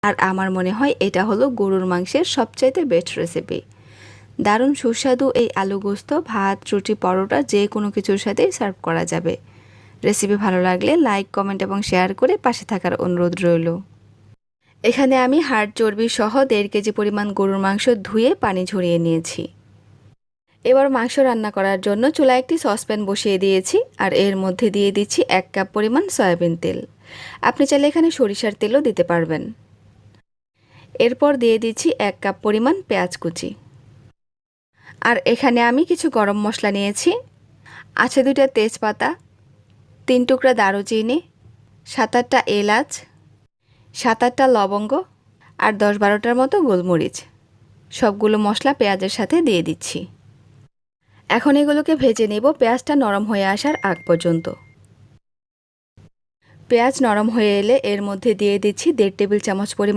আর আমার মনে হয় এটা হলো গরুর মাংসের সবচাইতে বেস্ট রেসিপি। দারুণ সুস্বাদু এই আলু গোস্ত ভাত, রুটি, পরোটা যে কোনো কিছুর সাথেই সার্ভ করা যাবে। রেসিপি ভালো লাগলে লাইক, কমেন্ট এবং শেয়ার করে পাশে থাকার অনুরোধ রইল। এখানে আমি হাড় চর্বি সহ 1.5 কেজি পরিমাণ গরুর মাংস ধুয়ে পানি ঝরিয়ে নিয়েছি। এবার মাংস রান্না করার জন্য চুলায় একটি সসপ্যান বসিয়ে দিয়েছি আর এর মধ্যে দিয়ে দিচ্ছি 1 কাপ পরিমাণ সয়াবিন তেল। আপনি চাইলে এখানে সরিষার তেলও দিতে পারবেন। এরপর দিয়ে দিচ্ছি 1 কাপ পরিমাণ পেঁয়াজ কুচি। আর এখানে আমি কিছু গরম মশলা নিয়েছি। আছে 2টা তেজপাতা, 3 টুকরা দারুচিনি, 7-8টা এলাচ, 7-8টা লবঙ্গ আর 10-12টার মতো গোলমরিচ। সবগুলো মশলা পেঁয়াজের সাথে দিয়ে দিচ্ছি। এখন এগুলোকে ভেজে নেব পেঁয়াজটা নরম হয়ে আসার আগ পর্যন্ত। পেঁয়াজ নরম হয়ে এলে এর মধ্যে দিয়ে দিচ্ছি 1.5 টেবিল চামচ পরিমাণ